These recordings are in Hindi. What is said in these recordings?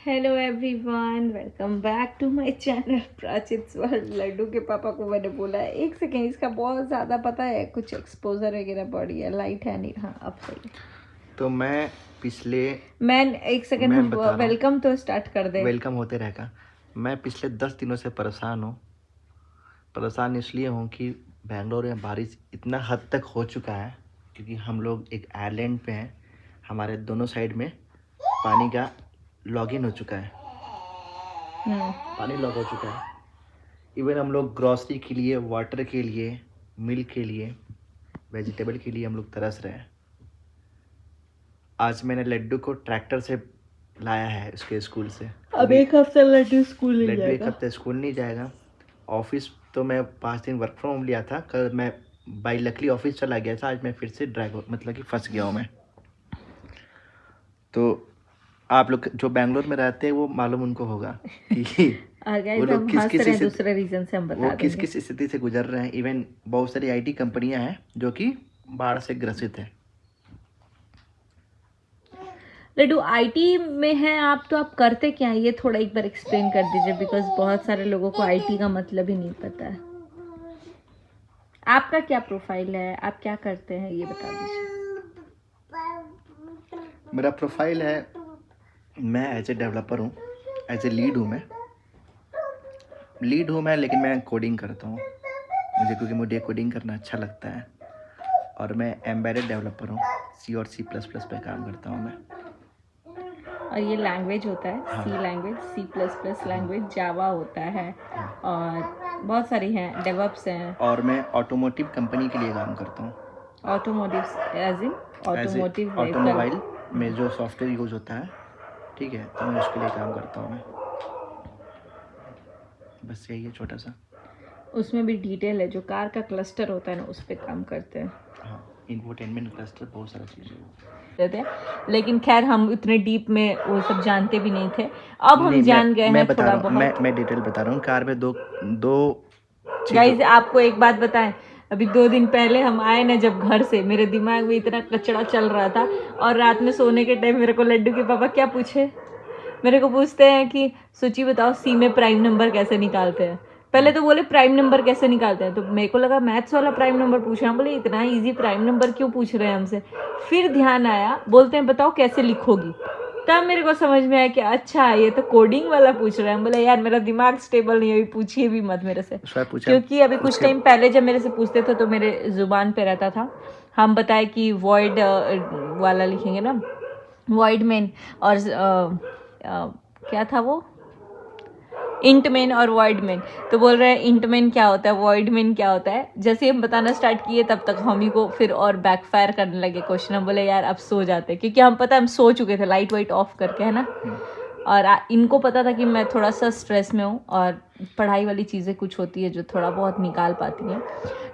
Hello everyone, welcome back to my channel Prachi's world. लड्डू के पापा को मैंने बोला है एक सेकेंड, इसका बहुत ज़्यादा पता है, कुछ एक्सपोजर वगैरह बॉडी है, लाइट है नहीं। हाँ अब सही। तो मैं एक सेकेंड, हम बता रहा हूँ, वेलकम तो स्टार्ट कर दे। वेलकम होते रहेगा। मैं पिछले 10 दिनों से परेशान हूँ। परेशान इसलिए हूँ कि बेंगलोर में बारिश इतना हद तक हो चुका है, क्योंकि हम लोग एक आइलैंड पे हैं। हमारे दोनों साइड में पानी का लॉगिन हो चुका है, पानी लॉग हो चुका है। इवन हम लोग ग्रॉसरी के लिए, वाटर के लिए, मिल्क के लिए, वेजिटेबल के लिए हम लोग तरस रहे हैं। आज मैंने लड्डू को ट्रैक्टर से लाया है उसके स्कूल से। अब एक हफ्ता लड्डू स्कूल नहीं लड्डू एक जाएगा। हफ्ते स्कूल नहीं जाएगा। ऑफिस तो मैं 5 दिन वर्क फ्रॉम होम लिया था। कल मैं बाई लकली ऑफिस चला गया था। आज मैं फिर से मतलब कि फंस गया हूँ मैं। तो आप लोग जो बेंगलोर में रहते हैं वो मालूम उनको होगा कि वो लोग किस किस दूसरे रीजन से हम बता देंगे। किस स्थिति से गुजर रहे हैं। इवन बहुत सारी आईटी कंपनियां हैं जो कि बाढ़ से ग्रसित हैं। लड्डू आईटी में है आप, तो आप करते क्या है ये थोड़ा एक बार एक्सप्लेन कर दीजिए, बिकॉज बहुत सारे लोगों को आईटी का मतलब ही नहीं पता है। आपका क्या प्रोफाइल है, आप क्या करते हैं ये बता दीजिए। मेरा प्रोफाइल है, मैं एज ए डेवलपर हूँ, एज ए लीड हूँ मैं, लेकिन मैं कोडिंग करता हूँ क्योंकि मुझे कोडिंग करना अच्छा लगता है। और मैं एम्बेडेड डेवलपर हूँ, सी और C++ पे काम करता हूँ मैं। और ये लैंग्वेज होता है, हाँ। C लैंग्वेज, C++ लैंग्वेज, जावा होता है, हाँ। और बहुत सारी हैं, डेवऑप्स हैं। और मैं ऑटोमोटिव कंपनी के लिए काम करता हूँ। Automotive edge in automotive automobile में जो सॉफ्टवेयर यूज होता है, ठीक है, तो मैं उसके लिए काम करता हूँ मैं। बस यही है छोटा सा। उसमें भी डिटेल है, जो कार का क्लस्टर होता है ना उस पर काम करते हैं। हाँ, इंफोटेनमेंट क्लस्टर, बहुत सारा चीज़ें थे। लेकिन खैर हम इतने डीप में वो सब जानते भी नहीं थे। अब हम जान गए हैं थोड़ा बहुत। मैं डिटेल बता रहा हूँ। कार में दो गाइस आपको एक बात बताएं, अभी 2 दिन पहले हम आए ना जब घर से, मेरे दिमाग में इतना कचड़ा चल रहा था। और रात में सोने के टाइम मेरे को लड्डू के पापा क्या पूछे, मेरे को पूछते हैं कि सूची बताओ सी में प्राइम नंबर कैसे निकालते हैं। पहले तो बोले प्राइम नंबर कैसे निकालते हैं, तो मेरे को लगा मैथ्स वाला प्राइम नंबर पूछ रहे हैं। बोले इतना इजी प्राइम नंबर क्यों पूछ रहे हैं हमसे। फिर ध्यान आया, बोलते हैं बताओ कैसे लिखोगी। तब मेरे को समझ में आया कि अच्छा ये तो कोडिंग वाला पूछ रहे हैं। बोले यार मेरा दिमाग स्टेबल नहीं है, अभी पूछिए भी मत मेरे से, क्योंकि अभी कुछ टाइम पहले जब मेरे से पूछते थे तो मेरे जुबान पे रहता था। हम बताए कि वॉइड वाला लिखेंगे ना, वॉइड मेन, और क्या था वो, इंट मेन और वॉइड मेन। तो बोल रहे हैं इंट मेन क्या होता है, वॉइड मेन क्या होता है। जैसे हम बताना स्टार्ट किए तब तक हम ही को फिर और बैकफायर करने लगे क्वेश्चन। हम बोले यार अब सो जाते, क्योंकि हम पता हम सो चुके थे लाइट वाइट ऑफ करके, है ना। और इनको पता था कि मैं थोड़ा सा स्ट्रेस में हूँ और पढ़ाई वाली चीज़ें कुछ होती है जो थोड़ा बहुत निकाल पाती हैं।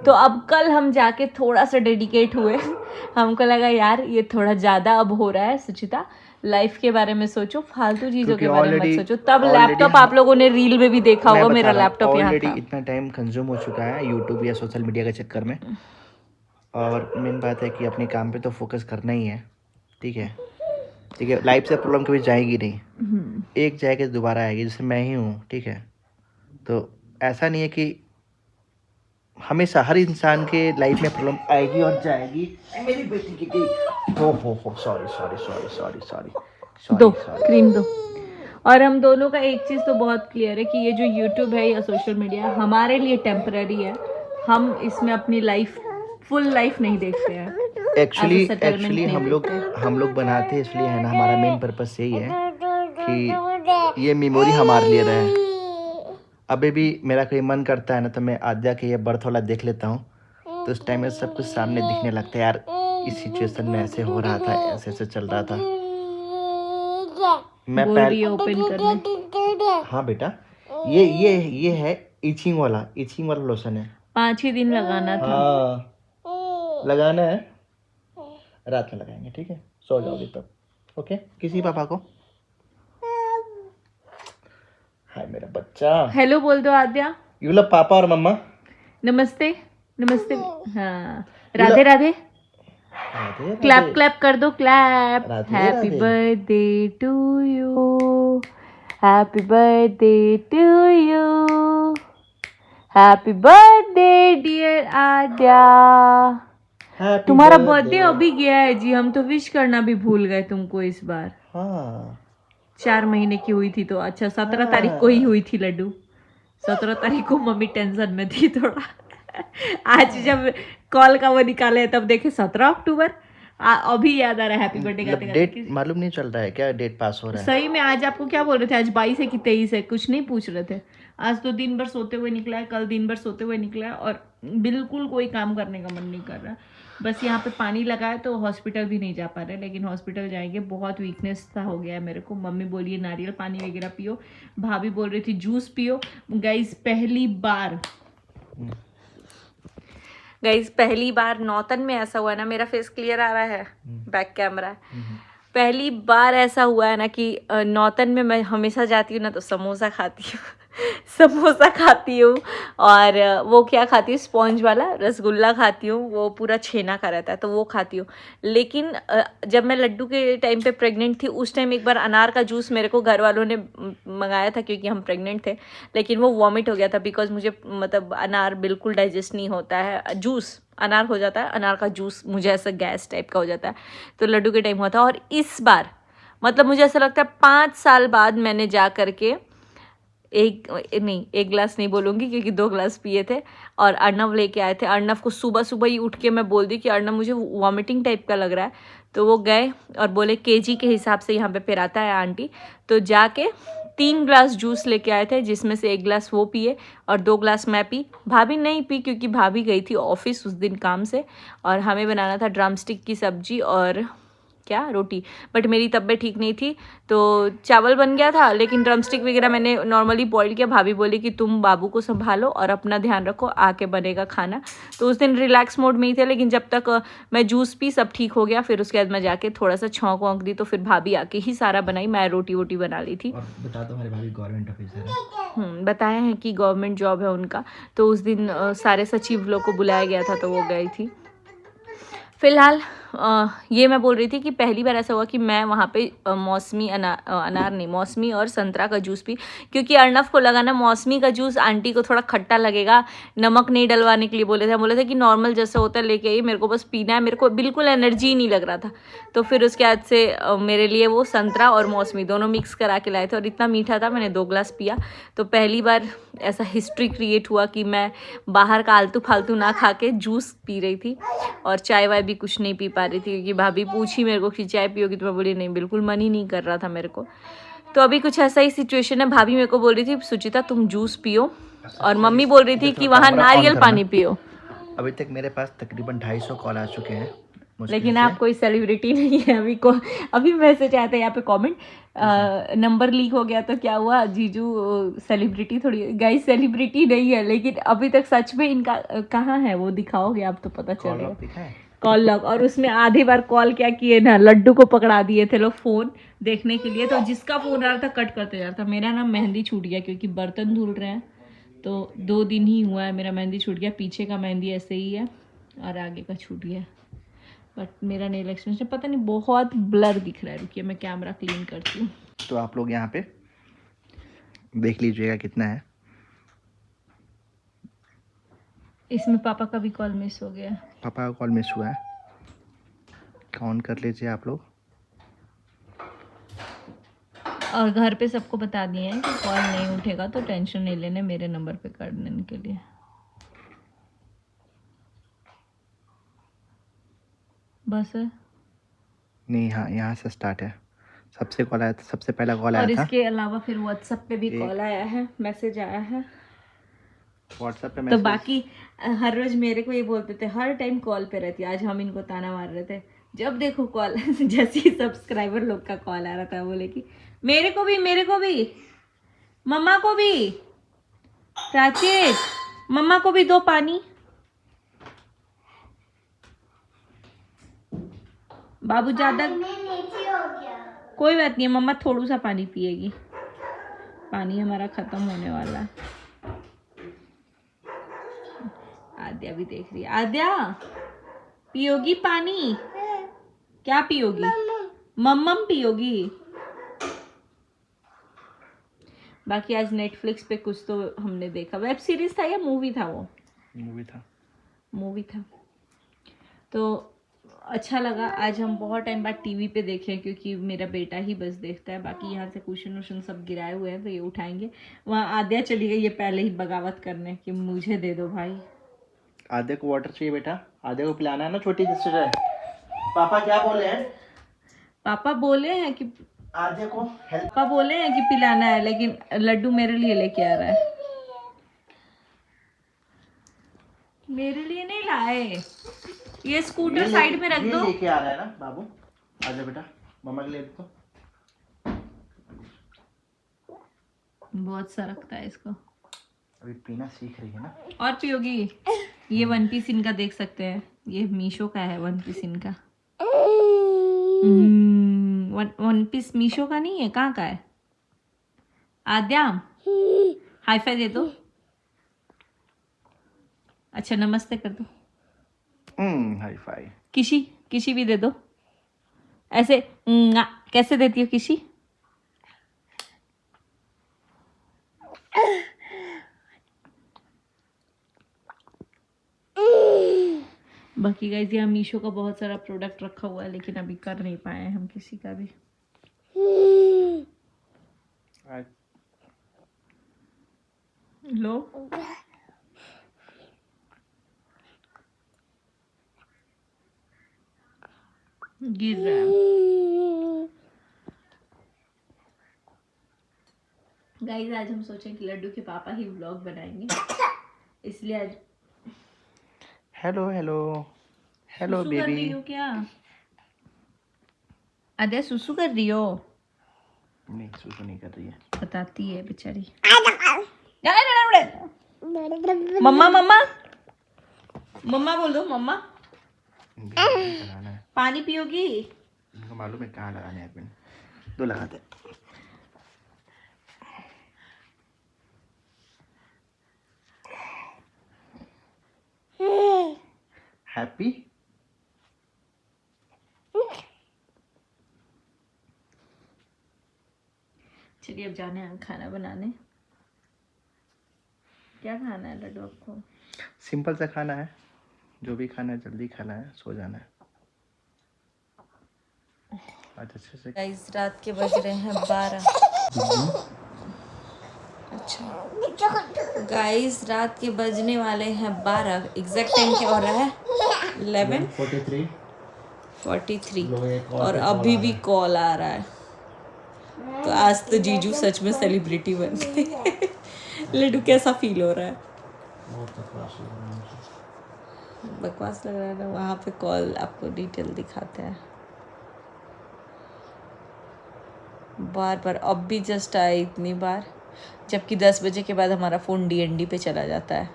तो अब कल हम जाके थोड़ा सा डेडिकेट हुए। हमको लगा यार ये थोड़ा ज़्यादा अब हो रहा है, सुचिता लाइफ के बारे में सोचो, फालतू चीज़ों के बारे में मत सोचो। तब लैपटॉप आप लोगों ने रील में भी देखा होगा, मेरा लैपटॉप यहाँ था। इतना टाइम कंज्यूम हो चुका है यूट्यूब या सोशल मीडिया के चक्कर में। और मेन बात है कि अपने काम पे तो फोकस करना ही है, ठीक है। लाइफ से प्रॉब्लम कभी जाएगी नहीं, एक जाएगी दोबारा आएगी, जैसे मैं ही हूँ, ठीक है। तो ऐसा नहीं है कि हमेशा हर इंसान के लाइफ में प्रॉब्लम आएगी और जाएगी। मेरी बेटी की हो सॉरी दो क्रीम दो। और हम दोनों का एक चीज़ तो बहुत क्लियर है कि ये जो यूट्यूब है या सोशल मीडिया हमारे लिए टेम्पररी है। हम इसमें अपनी लाइफ, फुल लाइफ नहीं देखते हैं। एक्चुअली हम लोग बनाते हैं इसलिए, है ना। हमारा मेन पर्पस यही है कि ये मेमोरी हमारे लिए रहे। अभी भी मेरा कोई मन करता है ना, तो मैं आद्या के ये बर्थ वाला देख लेता हूँ, तो उस टाइम में सब कुछ सामने दिखने लगता है। यार इस सिचुएशन में ऐसे हो रहा था, ऐसे ऐसे चल रहा था। मैं पहले ओपन करने, हाँ बेटा, ये है इचिंग वाला लोशन है। 5 ही दिन लगाना था। हाँ लगाना है, रात में लगाएंगे, ठीक है। सो जाओगे तब, ओके। किसी पापा को हाय मेरा बच्चा, हेलो बोल दो आद्या। यू लव पापा और मम्मा। नमस्ते नमस्ते, हाँ राधे राधे। क्लैप क्लैप कर दो, clap. Happy birthday to you, happy birthday to you, happy birthday dear Aadya. तुम्हारा बर्थडे अभी गया है जी, हम तो विश करना भी भूल गए तुमको इस बार। हाँ 4 महीने की हुई थी तो, अच्छा 17 तारीख को ही हुई थी लड्डू। 17 तारीख को मम्मी टेंशन में थी थोड़ा। आज जब कॉल का वो निकाले तब देखे 17 अक्टूबर। अभी याद आ रहा है हैप्पी बर्थडे मतलब गाते डेट गाते। मालूम नहीं चल रहा है क्या, डेट पास हो रहा है। सही में आज आपको क्या बोल रहे थे, आज 22 है कि 23 है, कुछ नहीं पूछ रहे थे। आज तो दिन भर सोते हुए निकला है, कल दिन भर सोते हुए निकला है और बिल्कुल कोई काम करने का मन नहीं कर रहा। बस यहाँ पे पानी लगा है तो हॉस्पिटल भी नहीं जा पा रहे, लेकिन हॉस्पिटल जाएंगे। बहुत वीकनेस सा हो गया है मेरे को। मम्मी बोलिए नारियल पानी वगैरह पियो, भाभी बोल रही थी जूस पियो। गाइस पहली बार नौतन में ऐसा हुआ है ना, मेरा फेस क्लियर आ रहा है, बैक कैमरा है। पहली बार ऐसा हुआ है ना कि नौतन में मैं हमेशा जाती हूँ ना तो समोसा खाती हूँ। समोसा खाती हूँ और वो क्या खाती हूँ, स्पॉन्ज वाला रसगुल्ला खाती हूँ, वो पूरा छेना का रहता है तो वो खाती हूँ। लेकिन जब मैं लड्डू के टाइम पे प्रेग्नेंट थी उस टाइम एक बार अनार का जूस मेरे को घर वालों ने मंगाया था क्योंकि हम प्रेग्नेंट थे, लेकिन वो वॉमिट हो गया था बिकॉज मुझे मतलब अनार बिल्कुल डाइजेस्ट नहीं होता है। जूस अनार हो जाता है, अनार का जूस मुझे ऐसा गैस टाइप का हो जाता है, तो लड्डू के टाइम हुआ था। और इस बार मतलब मुझे ऐसा लगता है 5 साल बाद मैंने जा करके एक गिलास नहीं बोलूँगी क्योंकि 2 गिलास पिए थे और अर्नव लेके आए थे। अर्नव को सुबह सुबह ही उठ के मैं बोल दी कि अर्नव मुझे वॉमिटिंग टाइप का लग रहा है, तो वो गए और बोले केजी के हिसाब से यहाँ पे पिलाता है आंटी, तो जाके 3 ग्लास जूस लेके आए थे जिसमें से 1 ग्लास वो पिए और 2 ग्लास मैं पी। भाभी नहीं पी क्योंकि भाभी गई थी ऑफिस उस दिन काम से और हमें बनाना था ड्रमस्टिक की सब्जी और क्या रोटी, बट मेरी तबीयत ठीक नहीं थी तो चावल बन गया था, लेकिन ड्रमस्टिक वगैरह मैंने नॉर्मली बॉईल किया। भाभी बोली कि तुम बाबू को संभालो और अपना ध्यान रखो, आके बनेगा खाना। तो उस दिन रिलैक्स मोड में ही थे, लेकिन जब तक मैं जूस पी सब ठीक हो गया। फिर उसके बाद मैं जाके थोड़ा सा छौंक वौंक दी तो फिर भाभी आके ही सारा बनाई, मैं रोटी वोटी बना ली थी। और बता दो हमारे भाभी गवर्नमेंट ऑफिसर है। बताया है कि गवर्नमेंट जॉब है उनका, तो उस दिन सारे सचिव लोग को बुलाया गया था तो वो गई थी। फिलहाल ये मैं बोल रही थी कि पहली बार ऐसा हुआ कि मैं वहाँ पे मौसमी और संतरा का जूस पी, क्योंकि अर्नव को लगा ना मौसमी का जूस आंटी को थोड़ा खट्टा लगेगा, नमक नहीं डलवाने के लिए बोले थे कि नॉर्मल जैसा होता है लेके आइए, मेरे को बस पीना है, मेरे को बिल्कुल एनर्जी नहीं लग रहा था। तो फिर उसके बाद से मेरे लिए वो संतरा और मौसमी दोनों मिक्स करा के लाए थे और इतना मीठा था, मैंने 2 ग्लास पिया। तो पहली बार ऐसा हिस्ट्री क्रिएट हुआ कि मैं बाहर का आलतू फालतू ना खा के जूस पी रही थी और चाय वाय भी कुछ नहीं पी पा रही थी क्योंकि भाभी पूछी मेरे को कि चाय पियोगी, तो मैं बोली नहीं, बिल्कुल मन ही नहीं कर रहा था मेरे को। तो अभी कुछ ऐसा ही सिचुएशन है। भाभी मेरे को बोल रही थी सुचिता तुम जूस पियो और मम्मी बोल रही थी कि वहाँ नारियल पानी पियो। अभी तक मेरे पास तकरीबन 250 कॉल आ चुके हैं, लेकिन आप कोई सेलिब्रिटी नहीं है। अभी मैसेज आया था यहाँ पे कमेंट, नंबर लीक हो गया तो क्या हुआ, जीजू सेलिब्रिटी थोड़ी। गाइस सेलिब्रिटी नहीं है, लेकिन अभी तक सच में इनका कहाँ है वो दिखाओगे आप तो पता चलेगा। कॉल लॉग, और उसमें आधी बार कॉल क्या किए ना, लड्डू को पकड़ा दिए थे लोग फोन देखने के लिए, तो जिसका फोन आ रहा था कट करते जा रहा था। मेरा ना मेहंदी छूट गया क्योंकि बर्तन धुल रहे हैं, तो 2 दिन ही हुआ है मेरा मेहंदी छूट गया। पीछे का मेहंदी ऐसे ही है और आगे का छूट गया, बट मेरा नेल एक्सटेंशन पता नहीं बहुत ब्लर दिख रहा है। रुकिए मैं कैमरा क्लीन करती हूँ। तो आप लोग यहाँ पे देख लीजिएगा कितना है। इसमें पापा का भी कॉल मिस हो गया। पापा का कॉल मिस हुआ है, काउंट कर लीजिए आप लोग। और घर पे सबको बता दिए हैं कि कॉल नहीं उठेगा तो टेंशन नहीं लेने, मेरे नंबर पे करने के लिए। बस है नहीं, हाँ यहाँ से स्टार्ट है। सबसे कॉल आया था, सबसे पहला कॉल आया और था। इसके अलावा फिर व्हाट्सएप पे भी कॉल आया है, मैसेज आया है व्हाट्सएप पे तो मैसेज। बाकी हर रोज मेरे को ये बोलते थे हर टाइम कॉल पे रहती है। आज हम इनको ताना मार रहे थे, जब देखो कॉल। जैसे ही सब्सक्राइबर लोग का कॉल आ रहा था बोले कि मेरे को भी मम्मा को भी, प्राची मम्मा को भी दो पानी। बाबू ज्यादा कोई बात नहीं है, मम्मा थोड़ा सा पानी पिएगी, पानी हमारा खत्म होने वाला है। आद्या भी देख रही है। आद्या पियोगी पानी? क्या पियोगी? मम्मम पियोगी? बाकी आज नेटफ्लिक्स पे कुछ तो हमने देखा, वेब सीरीज था या मूवी था? वो मूवी था। तो अच्छा लगा। आज हम बहुत टाइम बाद टीवी पे देखे क्योंकि मेरा बेटा ही बस देखता है, बाकी यहाँ से कुशन वुशन सब गिराए हुए हैं तो ये उठाएंगे। वहाँ आद्या चली गई, ये पहले ही बगावत करने कि मुझे दे दो भाई। आधे को वाटर चाहिए बेटा, आधे को पिलाना है ना छोटी सिस्टर। पापा क्या बोले हैं? पापा बोले हैं कि आधे को हेल्प। पापा बोले हैं कि पिलाना है, लेकिन लड्डू मेरे लिए लेके आ रहा है। मेरे लिए नहीं लाए। ये स्कूटर साइड में रख दो। लेके आ रहा है ना बाबू। आजा बेटा, मम्मा के लिए दो। बहुत सा रखता है इसको। अभी पीना सीख रही है ना। और पियोगी? ये वन पीस इनका देख सकते हैं, ये मीशो का है वन पीस इनका। वन पीस मीशो का नहीं है, कहाँ का है? आद्या हाई फाई दे दो। अच्छा नमस्ते कर दो। Hi fi. किसी भी दे दो ऐसे। कैसे देती हो किसी? बाकी गाइस यहाँ मीशो का बहुत सारा प्रोडक्ट रखा हुआ है, लेकिन अभी कर नहीं पाए हम किसी का भी। लो गिर रहा है। गाइस आज हम सोचे कि लड्डू के पापा ही व्लॉग बनाएंगे, इसलिए आज हेलो हेलो हेलो सुसु कर बेबी। रही हो क्या? अदे सुसु कर रही हो? नहीं सुसु नहीं कर रही है। बताती है बेचारी। मम्मा मम्मा मम्मा बोल दो मम्मा। लगाना है। पानी पियोगी? इनको मालूम है कहाँ लगाने हैं। दो लगाते। हैप्पी। चलिए अब जाने हैं खाना बनाने। क्या खाना है लड्डू आपको? सिंपल सा खाना है, जो भी खाना है जल्दी खाना है, सो जाना है आज अच्छे से। गाइस रात के बज रहे हैं 12। अच्छा गाइस रात के बजने वाले हैं 12। एग्जैक्ट टाइम क्या हो रहा है? 11:43 और अभी भी कॉल आ रहा है। तो आज तो जीजू सच में सेलिब्रिटी बन गए। लड्डू कैसा फील हो रहा है? बकवास लग रहा है ना। वहाँ पे कॉल आपको डिटेल दिखाते हैं बार बार। अब भी जस्ट आए इतनी बार, जबकि 10 बजे के बाद हमारा फ़ोन DND पे चला जाता है।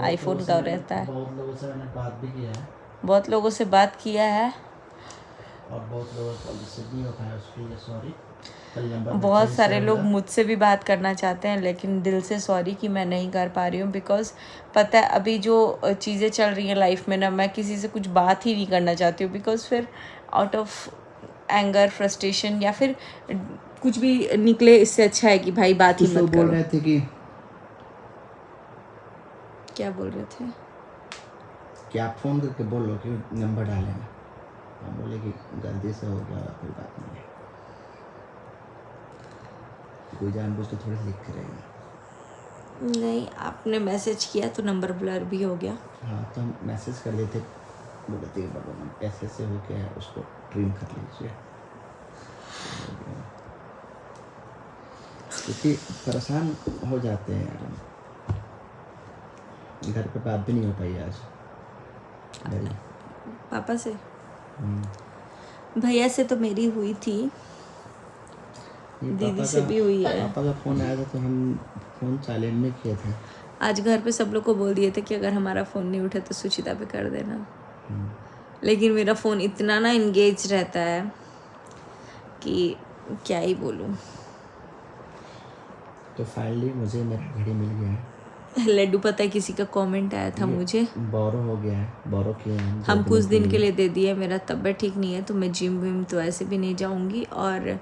आईफोन का रहता है। बहुत लोगों से मैंने बात भी किया है। बहुत लोगों से बात किया है और बहुत लोगों को रिसीव नहीं हो पाया, उसके लिए सॉरी। बहुत सारे लोग मुझसे भी बात करना चाहते हैं, लेकिन दिल से सॉरी कि मैं नहीं कर पा रही हूँ। बिकॉज पता है अभी जो चीज़ें चल रही हैं लाइफ में ना, मैं किसी से कुछ बात ही नहीं करना चाहती हूँ। बिकॉज फिर आउट ऑफ एंगर, फ्रस्ट्रेशन या फिर कुछ भी निकले, इससे अच्छा है कि भाई बात ही मत करो। बोल रहे थे कि क्या बोल रहे थे कि आप फ़ोन करके बोलो कि नंबर डालें। हम बोले कि गलती से हो गया, कोई बात नहीं है। कोई जानबूझ के थोड़ी लिख के रहेगी। नहीं, आपने मैसेज किया तो नंबर ब्लर भी हो गया। हाँ तो हम मैसेज कर लेते, बोले थे बाबा ऐसे से हो गया है, उसको ट्रिम कर लीजिए। क्योंकि परेशान हो जाते हैं यार हम। घर पे बात भी नहीं हो पाई आज मेरी पापा से। भैया से तो मेरी हुई थी, दीदी से भी हुई है। पापा का फ़ोन आया था तो हम फ़ोन साइलेंट में किए थे। आज घर पे सब लोग को बोल दिए थे कि अगर हमारा फ़ोन नहीं उठे तो सुचिता पे कर देना। लेकिन मेरा फ़ोन इतना ना इंगेज रहता है कि क्या ही बोलूँ। तो फाइनली मुझे मेरा घड़ी मिल गया है। लड्डू पता है किसी का कमेंट आया था मुझे, बोरो हो गया है, बोरो किए हैं हम 2 कुछ दिनों दिन के लिए दे दिए, मेरा तबीयत ठीक नहीं है तो मैं जिम विम तो ऐसे भी नहीं जाऊंगी। और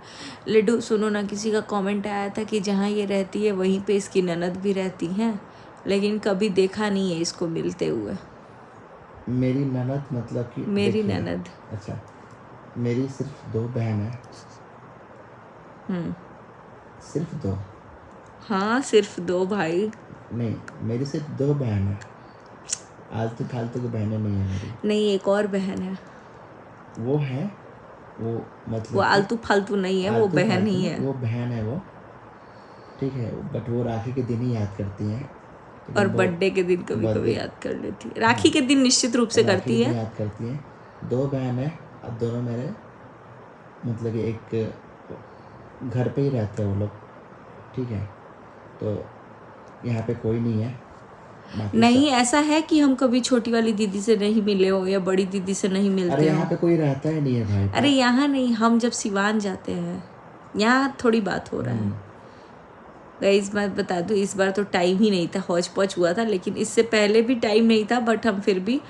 लड्डू सुनो ना, किसी का कमेंट आया था कि जहाँ ये रहती है वहीं पे इसकी ननद भी रहती हैं, लेकिन कभी देखा नहीं है इसको मिलते हुए। मेरी ननद मतलब कि मेरी देखिए, ननद। अच्छा मेरी सिर्फ 2 बहन है, सिर्फ 2 हाँ सिर्फ 2 भाई। नहीं, मेरी सिर्फ 2 बहन है, आलतू फालतू की बहनें नहीं है मेरी। नहीं एक और बहन है, वो है, वो मतलब वो कि आलतू फालतू नहीं है, वो आलतू बहन फालतू ही नहीं, है। वो बहन है वो, ठीक है, बट वो राखी के दिन ही याद करती हैं। लेकिन और वो बर्थडे के दिन कभी कभी birthday- याद कर लेती है, राखी के दिन निश्चित रूप से राखी करती के दिन है। याद करती हैं। 2 बहन है, अब दोनों मेरे मतलब कि एक घर पे ही रहते हैं वो लोग, ठीक है, तो यहाँ पे कोई नहीं है। बाकी नहीं ऐसा है कि हम कभी छोटी वाली दीदी से नहीं मिले हो या बड़ी दीदी से नहीं अरे मिलते यहाँ हो। पे कोई रहता ही नहीं है भाई। अरे यहाँ नहीं, हम जब सिवान जाते हैं यहाँ थोड़ी बात हो रहा है। गाइस मैं बता दूँ, इस बार तो टाइम ही नहीं था, हौच पौच हुआ था, लेकिन इससे पहले भी टाइम नहीं था, बट हम फिर भी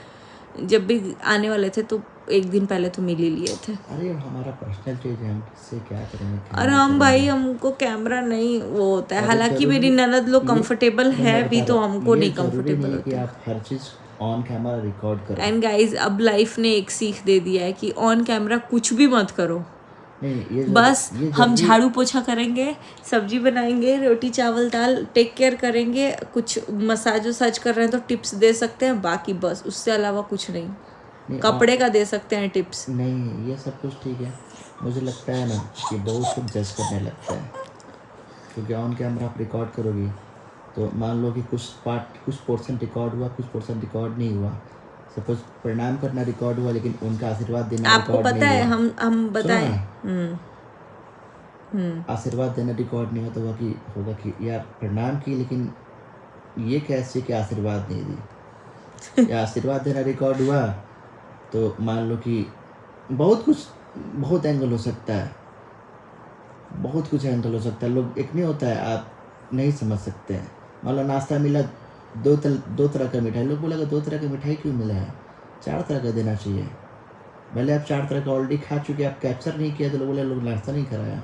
जब भी आने वाले थे तो एक दिन पहले तो मिल ही लिए थे। अरे हमारा पर्सनल चीज है, हम किससे क्या करेंगे, क्या और नहीं हम भाई करेंगे। हमको कैमरा नहीं वो होता है, अरे हालांकि जरूरी- मेरी ननद लोग ये- कंफर्टेबल मैं है बता भी, रहा तो हूँ, हमको ये नहीं जरूरी कंफर्टेबल नहीं है कि होता। आप हर चीज ऑन कैमरा रिकॉर्ड करो। एंड गाइज अब लाइफ ने एक सीख दे दिया है कि ऑन कैमरा कुछ भी मत करो, नहीं, बस ये हम जरूरी- झाड़ू पोछा करेंगे, सब्जी बनाएंगे, रोटी चावल दाल टेक केयर करेंगे, कुछ मसाज वसाज कर रहे हैं तो टिप्स दे सकते हैं, बाकी बस उससे अलावा कुछ नहीं। नहीं, कपड़े का दे सकते हैं टिप्स। नहीं, ये सब कुछ ठीक है। मुझे लगता है ना कि बहुत कुछ जज करने लगता है, क्योंकि ऑन कैमरा आप रिकॉर्ड करोगी तो मान लो कि कुछ पोर्शन रिकॉर्ड हुआ, कुछ पोर्शन रिकॉर्ड नहीं हुआ। सपोज प्रणाम करना रिकॉर्ड हुआ, लेकिन उनका आशीर्वाद देना आपको रिकॉर्ड पता नहीं है, हुआ। हम बताएं। सुनो ना, आशीर्वाद देना रिकॉर्ड नहीं हुआ तो होगा कि यार प्रणाम की, लेकिन ये कैसे कि आशीर्वाद नहीं दी। या आशीर्वाद देना रिकॉर्ड हुआ तो मान लो कि बहुत एंगल हो सकता है, बहुत कुछ एंगल हो सकता है। लोग एक नहीं होता है, आप नहीं समझ सकते हैं। मान लो नाश्ता मिला, दो तरह का मिठाई, लोग बोलेगा 2 तरह का मिठाई क्यों मिला है, 4 तरह का देना चाहिए। भले आप 4 तरह का ऑलरेडी खा चुके, आप कैप्चर नहीं किया तो लोग बोले लोग नाश्ता नहीं कराया।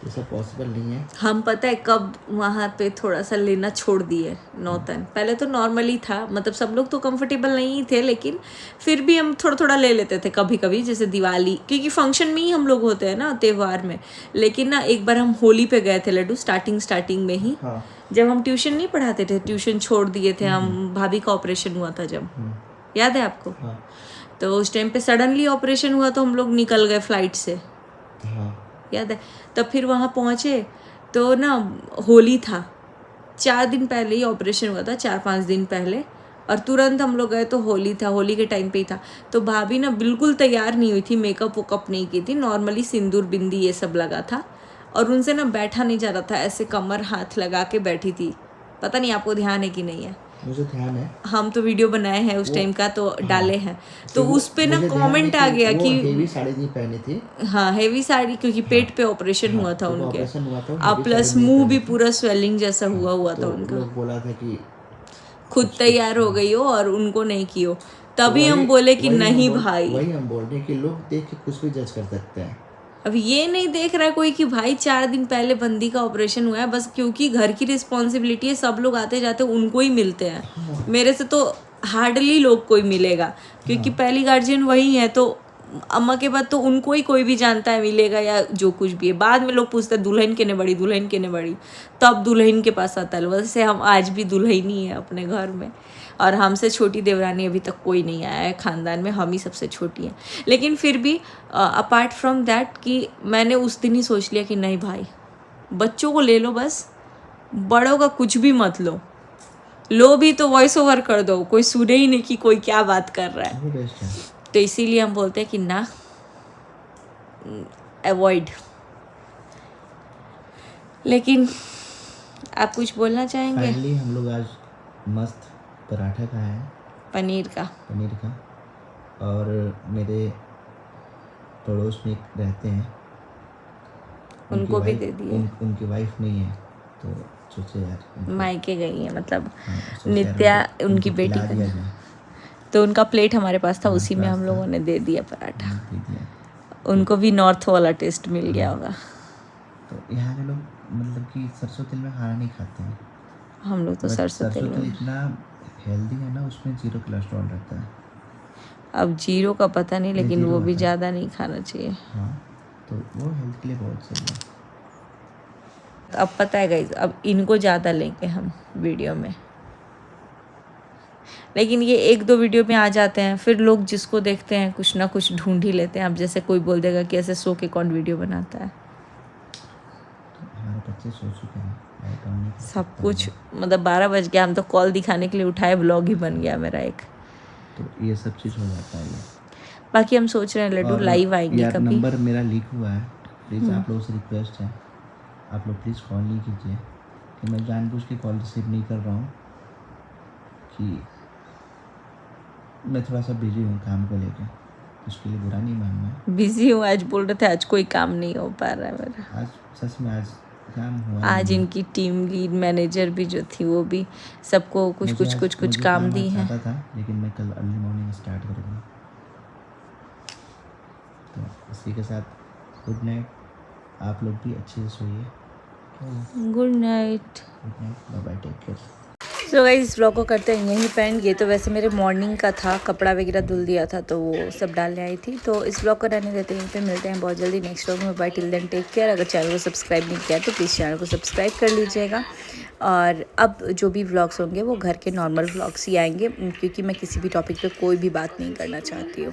ये सब पॉसिबल नहीं है। हम पता है कब वहाँ पे थोड़ा सा लेना छोड़ दिए नौतन, पहले तो नॉर्मली था, मतलब सब लोग तो कंफर्टेबल नहीं थे, लेकिन फिर भी हम थोड़ा थोड़ा ले लेते थे कभी कभी, जैसे दिवाली, क्योंकि फंक्शन में ही हम लोग होते हैं ना, त्यौहार में। लेकिन ना एक बार हम होली पे गए थे लड्डू, स्टार्टिंग में ही, हाँ। जब हम ट्यूशन नहीं पढ़ाते थे, ट्यूशन छोड़ दिए थे हम, भाभी का ऑपरेशन हुआ था जब, याद है आपको? हाँ। तो उस टाइम पे सडनली ऑपरेशन हुआ तो हम लोग निकल गए फ्लाइट से, हाँ। याद है? तब फिर वहाँ पहुँचे तो ना होली था, 4 दिन पहले ही ऑपरेशन हुआ था, 4-5 दिन पहले, और तुरंत हम लोग गए तो होली था, होली के टाइम पे ही था। तो भाभी ना बिल्कुल तैयार नहीं हुई थी, मेकअप वेकअप नहीं की थी, नॉर्मली सिंदूर बिंदी ये सब लगा था, और उनसे ना बैठा नहीं जा रहा था, ऐसे कमर हाथ लगा के बैठी थी। पता नहीं आपको ध्यान है कि नहीं है? मुझे ध्यान है, हम तो वीडियो बनाए हैं उस टाइम का, तो डाले हैं, तो वो- उस पे ना मुझे ध्यान है कमेंट आ गया वो कि हेवी साड़ी नहीं पहनी थी। हाँ हेवी साड़ी, क्योंकि पेट पे ऑपरेशन हुआ था क्योंकि उनके, ऑपरेशन हुआ था, अब हेवी प्लस साड़ी नहीं मुंह पहनी भी थी। पूरा स्वेलिंग जैसा हुआ था तो उनका, लोग बोला था कि खुद तैयार हो गई हो और उनको नहीं की हो, तभी वही- हम बोले कि वही हम नहीं बोल- भाई। वही हम बोल रहे हैं कि लोग देख के कुछ भी जज कर सकते हैं। अब ये नहीं देख रहा है कोई कि भाई 4 दिन पहले बंदी का ऑपरेशन हुआ है, बस क्योंकि घर की रिस्पॉन्सिबिलिटी है, सब लोग आते जाते उनको ही मिलते हैं, मेरे से तो हार्डली लोग कोई मिलेगा, क्योंकि पहली गार्जियन वही है, तो अम्मा के बाद तो उनको ही कोई भी जानता है मिलेगा या जो कुछ भी है। बाद में लोग पूछते हैं दुल्हन के ने बड़ी, दुल्हन के ने बड़ी, तब दुल्हन के पास आता है। वैसे हम आज भी दुल्हन ही है अपने घर में, और हमसे छोटी देवरानी अभी तक कोई नहीं आया है खानदान में, हम ही सबसे छोटी हैं। लेकिन फिर भी अपार्ट फ्रॉम दैट कि मैंने उस दिन ही सोच लिया कि नहीं भाई, बच्चों को ले लो बस, बड़ों का कुछ भी मत लो भी तो वॉइस ओवर कर दो, कोई सुने ही नहीं कि कोई क्या बात कर रहा है। वो बेस्ट है। तो इसीलिए हम बोलते हैं कि ना, अवॉइड। लेकिन आप कुछ बोलना चाहेंगे? फाइनली हम लोग आज मस्त पराठा खाए हैं, पनीर का। और मेरे पड़ोस में रहते हैं, उनको भी दे दिए। उनकी वाइफ नहीं है, तो सोचे यार मायके गई है मतलब हाँ, सोचे यार नित्या उनको उनकी बेटी खिला दिया का, जाए। तो उनका प्लेट हमारे पास था, हमारे उसी में पास हम था। लोगों ने दे दिया पराठा। दे दिया। उनको भी नॉर्थ वाला टेस्ट मिल गया होगा। तो यहाँ के लोग मतलब कि सरसों तेल में खाना नहीं खाते हैं। हम लोग तो बट सरसों तेल में। इतना हेल्दी है ना, उसमें 0 कोलेस्ट्रॉल रहता है। अब जीरो का पता नहीं, नहीं, लेकिन 0 वो भी होता है। ज़्यादा नहीं खाना चाहिए। हाँ, तो वो हेल्थ के लिए बहुत सही है। अब पता है गाइस, अब इनको ज़्यादा लेंगे हम वीडियो में, लेकिन ये 1-2 वीडियो में आ जाते हैं, फिर लोग जिसको देखते हैं कुछ ना कुछ ढूंढ ही लेते हैं। अब जैसे कोई बोल देगा कि ऐसे सो के कौन वीडियो बनाता है, तो हमारे बच्चे सो चुके हैं, मैं तो नहीं कर सब सकता कुछ हूँ। मतलब 12 बज गया, हम तो कॉल दिखाने के लिए उठाए, ब्लॉग ही बन गया मेरा एक। तो ये सब चीज़ हो जाता है ये। बाकी हम सोच रहे हैं लड्डू और लाइव आएंगे यार कभी। नंबर मेरा लीक हुआ है, प्लीज़ आप लोगों से रिक्वेस्ट है, आप लोग प्लीज़ कॉल नहीं कीजिए कि मैं जानबूझ के कॉल रिसीव नहीं कर रहा हूँ कि मैं थोड़ा सा बिजी हूँ काम को लेकर, उसके लिए बुरा नहीं मानना। बिजी हूँ आज बोल रहे थे, आज कोई काम नहीं हो पा रहा है मेरा। आज सच में आज काम हुआ आज नहीं है। इनकी टीम लीड मैनेजर भी जो थी वो भी सबको कुछ काम दी है। आता था, लेकिन मैं कल अर्ली मॉर्निंग स्टार्ट करूँगा। तो इसी के साथ गुड नाइट, आप लोग भी अच्छे से सोइए। Good night. Good night, bye bye, take care. So guys इस ब्लॉग को करते हैं यहीं पेंड। ये तो वैसे मेरे मॉर्निंग का था, कपड़ा वगैरह धुल दिया था तो वो सब डालने आई थी। तो इस ब्लॉग को रहने देते हैं यहीं पे, मिलते हैं बहुत जल्दी नेक्स्ट ब्लॉग में। Bye, till then take care. अगर चैनल को सब्सक्राइब नहीं किया तो प्लीज़ चैनल को सब्सक्राइब कर लीजिएगा। और अब जो भी व्लॉग्स होंगे वो घर के नॉर्मल व्लॉग्स ही आएंगे, क्योंकि मैं किसी भी टॉपिक पे कोई भी बात नहीं करना चाहती हूँ।